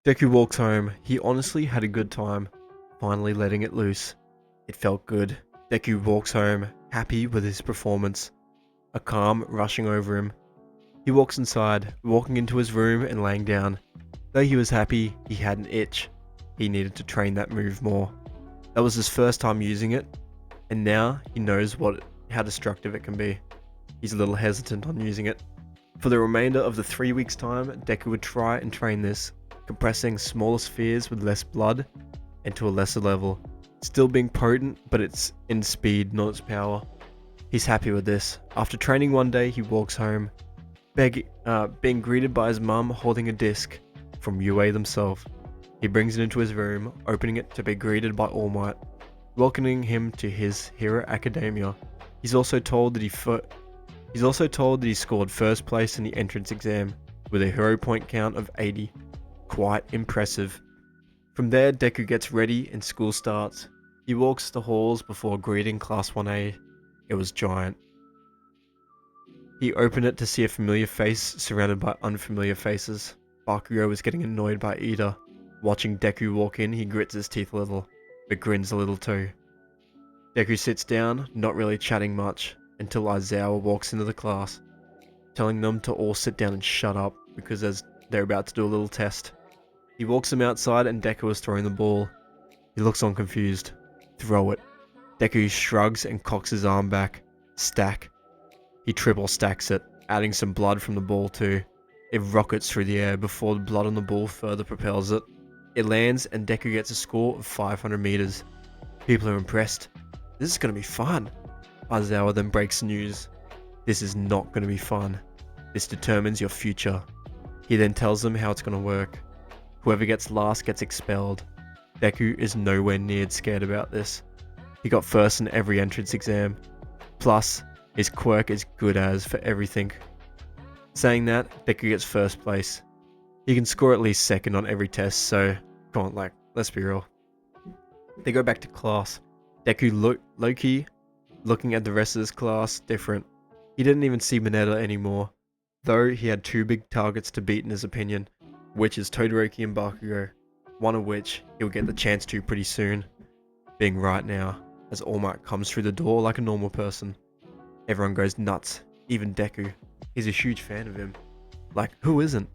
Deku walks home. He honestly had a good time, finally letting it loose. It felt good. Deku walks home, happy with his performance, a calm rushing over him. He walks inside, walking into his room and laying down. Though he was happy, he had an itch. He needed to train that move more. That was his first time using it, and now he knows how destructive it can be. He's a little hesitant on using it. For the remainder of the 3 weeks' time, Deku would try and train this, compressing smaller spheres with less blood and to a lesser level. Still being potent, but it's in speed, not its power. He's happy with this. After training one day, he walks home, being greeted by his mum holding a disc from wayyyy themselves. He brings it into his room, opening it to be greeted by All Might, welcoming him to his Hero Academia. He's also told that he scored first place in the entrance exam with a hero point count of 80. Quite impressive. From there, Deku gets ready and school starts. He walks the halls before greeting Class 1A. It was giant. He opened it to see a familiar face surrounded by unfamiliar faces. Bakugo was getting annoyed by Ida. Watching Deku walk in, he grits his teeth a little, but grins a little too. Deku sits down, not really chatting much, until Aizawa walks into the class, telling them to all sit down and shut up, because they're about to do a little test. He walks them outside and Deku is throwing the ball. He looks on confused. Throw it. Deku shrugs and cocks his arm back. Stack. He triple stacks it, adding some blood from the ball too. It rockets through the air before the blood on the ball further propels it. It lands and Deku gets a score of 500 meters. People are impressed. This is going to be fun. Aizawa then breaks the news. This is not going to be fun. This determines your future. He then tells them how it's going to work. Whoever gets last gets expelled. Deku is nowhere near scared about this. He got first in every entrance exam. Plus, his quirk is good as for everything. Saying that, Deku gets first place. He can score at least second on every test, so come on, let's be real. They go back to class. Deku lowkey, looking at the rest of his class, different. He didn't even see Mineta anymore, though he had two big targets to beat in his opinion, which is Todoroki and Bakugo, one of which he'll get the chance to pretty soon, being right now, as All Might comes through the door like a normal person. Everyone goes nuts, even Deku. He's a huge fan of him. Like, who isn't?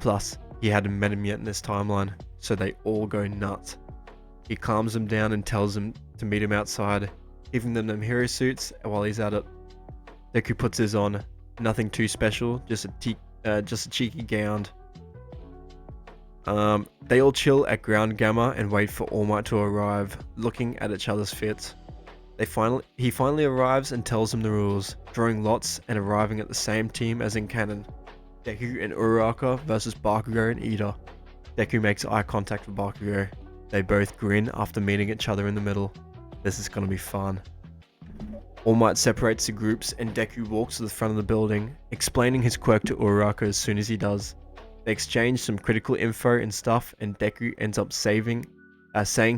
Plus, he hadn't met him yet in this timeline, so they all go nuts. He calms them down and tells them to meet him outside, giving them hero suits while he's at it. Deku puts his on, nothing too special, just a cheeky gown. They all chill at Ground Gamma and wait for All Might to arrive, looking at each other's fits. He finally arrives and tells them the rules, drawing lots and arriving at the same team as in canon. Deku and Uraraka versus Bakugo and Ida. Deku makes eye contact with Bakugo. They both grin after meeting each other in the middle. This is gonna be fun. All Might separates the groups and Deku walks to the front of the building, explaining his quirk to Uraraka as soon as he does. They exchange some critical info and stuff and Deku ends up saying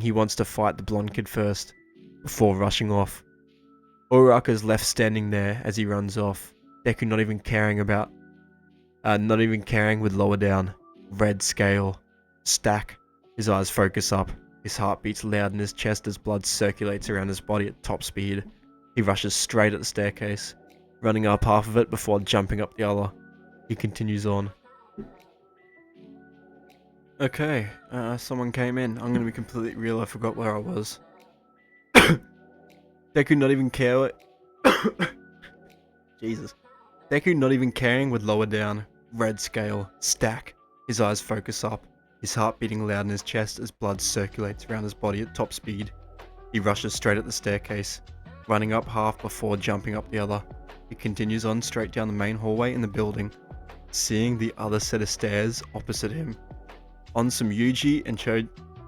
he wants to fight the blonde kid first, before rushing off. Uraraka is left standing there as he runs off, Deku not even caring with lower down. Red scale. Stack. His eyes focus up. His heart beats loud in his chest as blood circulates around his body at top speed. He rushes straight at the staircase, running up half of it before jumping up the other. He continues on. Okay, someone came in. I'm gonna be completely real, I forgot where I was. Deku not even care. Jesus. Deku not even caring with lower down. Red scale. Stack. His eyes focus up. His heart beating loud in his chest as blood circulates around his body at top speed. He rushes straight at the staircase, running up half before jumping up the other. He continues on straight down the main hallway in the building, seeing the other set of stairs opposite him. On some Yuji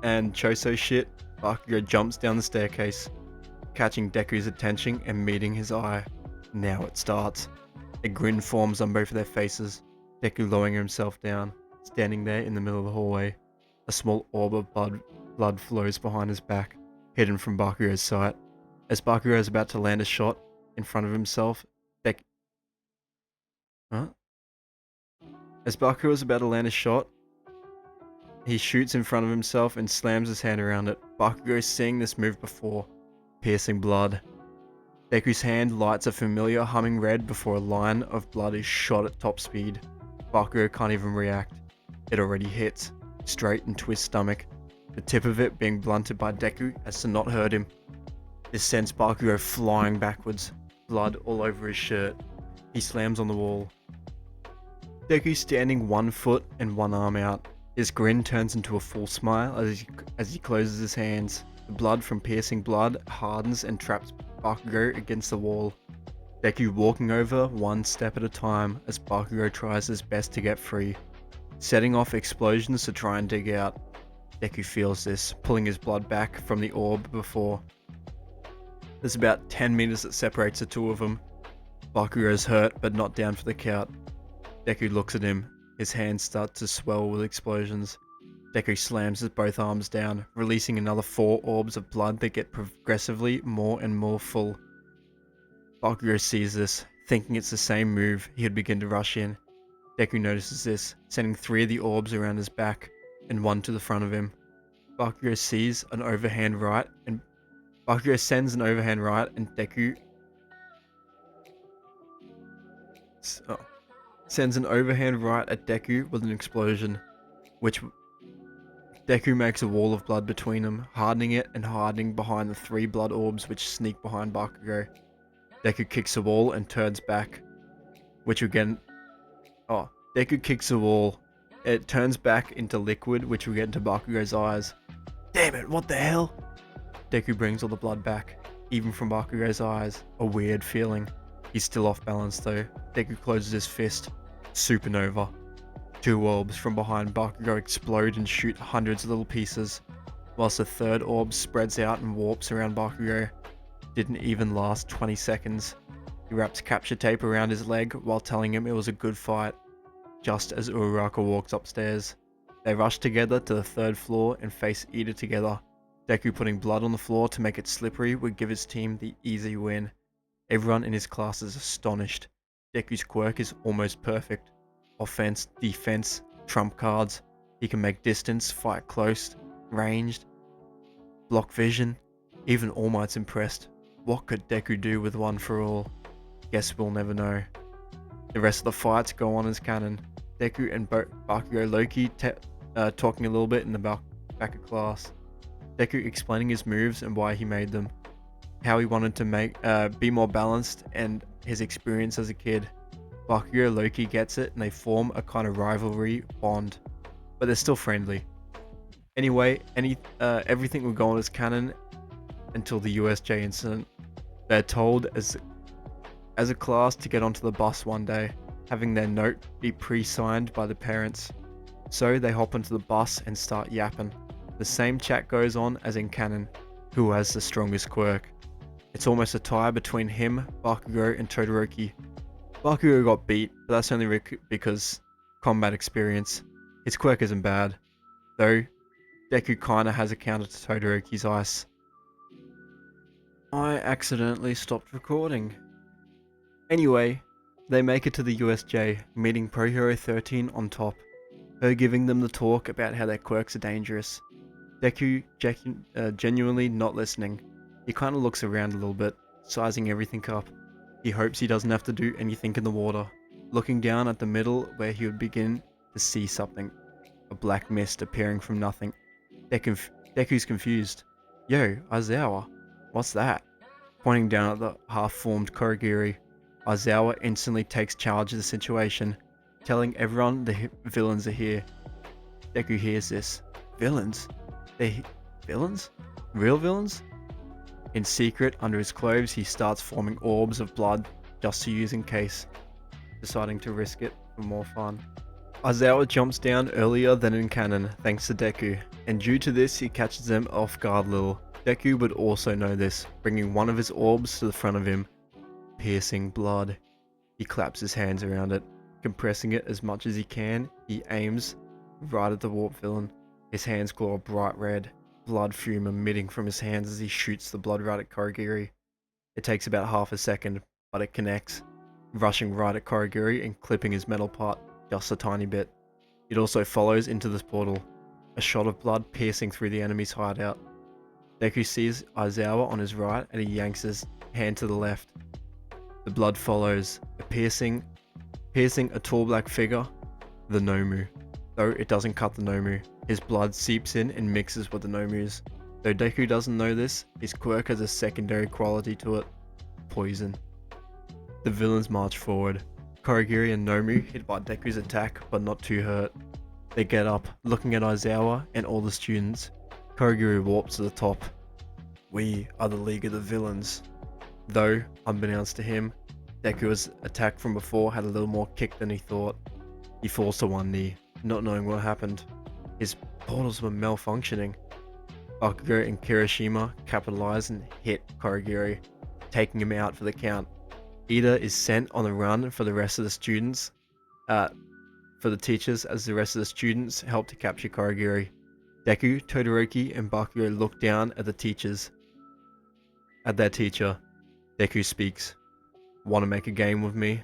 and Choso shit, Bakugo jumps down the staircase, catching Deku's attention and meeting his eye. Now it starts. A grin forms on both of their faces, Deku lowering himself down, standing there in the middle of the hallway. A small orb of blood flows behind his back, hidden from Bakugo's sight. As Bakugo is about to land a shot in front of himself, As Bakugo is about to land a shot, He shoots in front of himself and slams his hand around it. Bakugo's seeing this move before. Piercing blood. Deku's hand lights a familiar humming red before a line of blood is shot at top speed. Bakugo can't even react. It already hits, straight into his stomach, the tip of it being blunted by Deku as to not hurt him. This sends Bakugo flying backwards, blood all over his shirt. He slams on the wall. Deku standing 1 foot and 1 arm out. His grin turns into a full smile as he closes his hands. The blood from piercing blood hardens and traps Bakugo against the wall. Deku walking over 1 step at a time as Bakugo tries his best to get free, setting off explosions to try and dig out. Deku feels this, pulling his blood back from the orb before. There's about 10 meters that separates the two of them. Bakugo's hurt but not down for the count. Deku looks at him. His hands start to swell with explosions. Deku slams his both arms down, releasing another 4 orbs of blood that get progressively more and more full. Bakugo sees this, thinking it's the same move, he'd begin to rush in. Deku notices this, sending 3 of the orbs around his back and 1 to the front of him. Bakugo sends an overhand right and Deku sends an overhand right at Deku with an explosion, which Deku makes a wall of blood between them, hardening it and hardening behind the 3 blood orbs which sneak behind Bakugo. Deku kicks the wall and turns back, Deku kicks the wall. It turns back into liquid, which will get into Bakugo's eyes. Damn it, what the hell? Deku brings all the blood back, even from Bakugo's eyes. A weird feeling. He's still off balance though. Deku closes his fist. Supernova. 2 orbs from behind Bakugo explode and shoot hundreds of little pieces, whilst the 3rd orb spreads out and warps around Bakugo. Didn't even last 20 seconds. He wraps capture tape around his leg while telling him it was a good fight. Just as Uraraka walks upstairs, they rush together to the 3rd floor and face Ida together. Deku putting blood on the floor to make it slippery would give his team the easy win. Everyone in his class is astonished. Deku's quirk is almost perfect. Offense, defense, trump cards. He can make distance, fight close, ranged, block vision. Even All Might's impressed. What could Deku do with One for All? Guess we'll never know. The rest of the fights go on as canon. Deku and Bakugo lowkey talking a little bit in the back of class. Deku explaining his moves and why he made them. How he wanted to be more balanced and his experience as a kid. Bakugo lowkey gets it and they form a kind of rivalry bond. But they're still friendly. Anyway, everything will go on as canon until the USJ incident. They're told as a class to get onto the bus one day, having their note be pre-signed by the parents. So they hop onto the bus and start yapping. The same chat goes on as in canon. Who has the strongest quirk? It's almost a tie between him, Bakugo, and Todoroki. Bakugo got beat, but that's only because combat experience. His quirk isn't bad, though Deku kinda has a counter to Todoroki's ice. I accidentally stopped recording. Anyway, they make it to the USJ, meeting Pro Hero 13 on top, her giving them the talk about how their quirks are dangerous. Deku genuinely not listening. He kinda looks around a little bit, sizing everything up. He hopes he doesn't have to do anything in the water, looking down at the middle where he would begin to see something. A black mist appearing from nothing. Deku's confused. Yo, Aizawa, what's that? Pointing down at the half-formed Korogiri. Aizawa instantly takes charge of the situation, telling everyone the villains are here. Deku hears this. Villains? Villains? Real villains? In secret, under his clothes, he starts forming orbs of blood just to use in case, deciding to risk it for more fun. Aizawa jumps down earlier than in canon, thanks to Deku, and due to this, he catches them off guard a little. Deku would also know this, bringing one of his orbs to the front of him. Piercing blood. He claps his hands around it, compressing it as much as he can. He aims right at the warp villain. His hands glow a bright red, blood fume emitting from his hands as he shoots the blood right at Korogiri. It takes about half a second, but it connects, rushing right at Korogiri and clipping his metal part just a tiny bit. It also follows into this portal. a shot of blood piercing through the enemy's hideout. Deku sees Aizawa on his right and he yanks his hand to the left. The blood follows, piercing a tall black figure, the Nomu. Though it doesn't cut the Nomu, his blood seeps in and mixes with the Nomu's. Though Deku doesn't know this, his quirk has a secondary quality to it: poison. The villains march forward. Korogiri and Nomu hit by Deku's attack, but not too hurt. They get up, looking at Aizawa and all the students. Korogiri warps to the top. "We are the League of the Villains." Though, unbeknownst to him, Deku's attack from before had a little more kick than he thought. He falls to one knee, not knowing what happened. His portals were malfunctioning. Bakugo and Kirishima capitalize and hit Korogiri, taking him out for the count. Ida is sent on the run for the rest of the students, for the teachers, as the rest of the students help to capture Korogiri. Deku, Todoroki, and Bakugo look down at the teachers. At their teacher, Deku speaks. "Want to make a game with me?"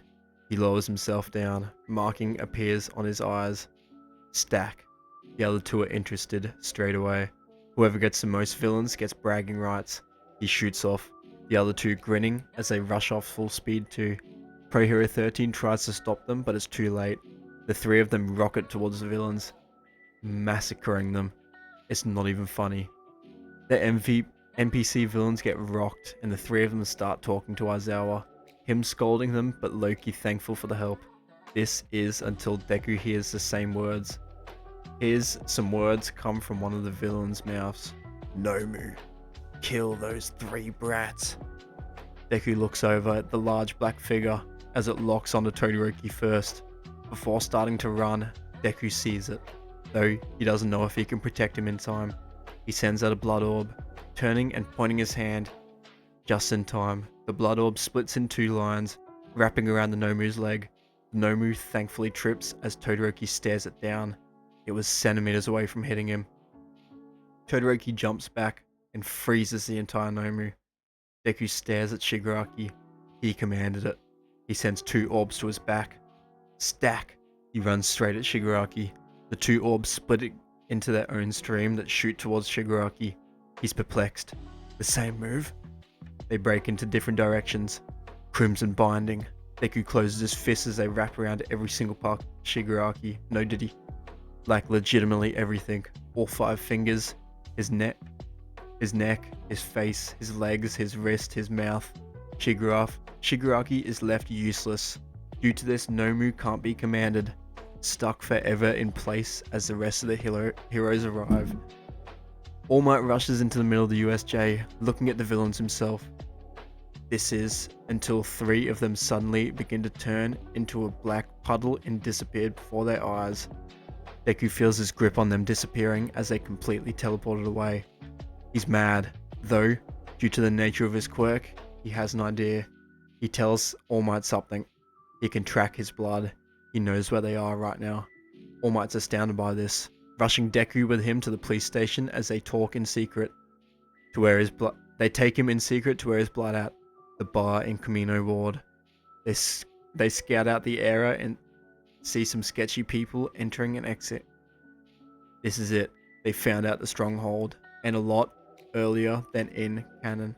He lowers himself down. Marking appears on his eyes. Stack. The other two are interested straight away. Whoever gets the most villains gets bragging rights. He shoots off. The other two grinning as they rush off full speed too. Pro Hero 13 tries to stop them, but it's too late. The three of them rocket towards the villains, massacring them. It's not even funny. The NPC villains get rocked, and the three of them start talking to Aizawa. Him scolding them, but Lowkey thankful for the help. This is until Deku hears the same words. Here's some words come from one of the villains' mouths. "Nomu, kill those three brats." Deku looks over at the large black figure as it locks onto Todoroki first. Before starting to run, Deku sees it, though he doesn't know if he can protect him in time. He sends out a blood orb, turning and pointing his hand. Just in time, the blood orb splits in two lines, wrapping around the Nomu's leg. The Nomu thankfully trips as Todoroki stares it down. It was centimeters away from hitting him. Todoroki jumps back and freezes the entire Nomu. Deku stares at Shigaraki. He commanded it. He sends two orbs to his back. Stack! He runs straight at Shigaraki. The two orbs split into their own stream that shoot towards Shigaraki. He's perplexed. The same move? They break into different directions. Crimson binding. Deku closes his fists as they wrap around every single part of Shigaraki. No diddy. Like legitimately everything. All 5 fingers. His neck, his face, his legs, his wrist, his mouth. Shigaraki is left useless. Due to this, Nomu can't be commanded. Stuck forever in place as the rest of the heroes arrive. All Might rushes into the middle of the USJ, looking at the villains himself. This is until 3 of them suddenly begin to turn into a black puddle and disappear before their eyes. Deku feels his grip on them disappearing as they completely teleported away. He's mad, though, due to the nature of his quirk, he has an idea. He tells All Might something. He can track his blood. He knows where they are right now. All Might's astounded by this, rushing Deku with him to the police station as they talk in secret to where his blood. They take him in secret to where his blood at, the bar in Kamino Ward. They scout out the area and see some sketchy people entering and exit. This is it. They found out the stronghold, and a lot earlier than in canon.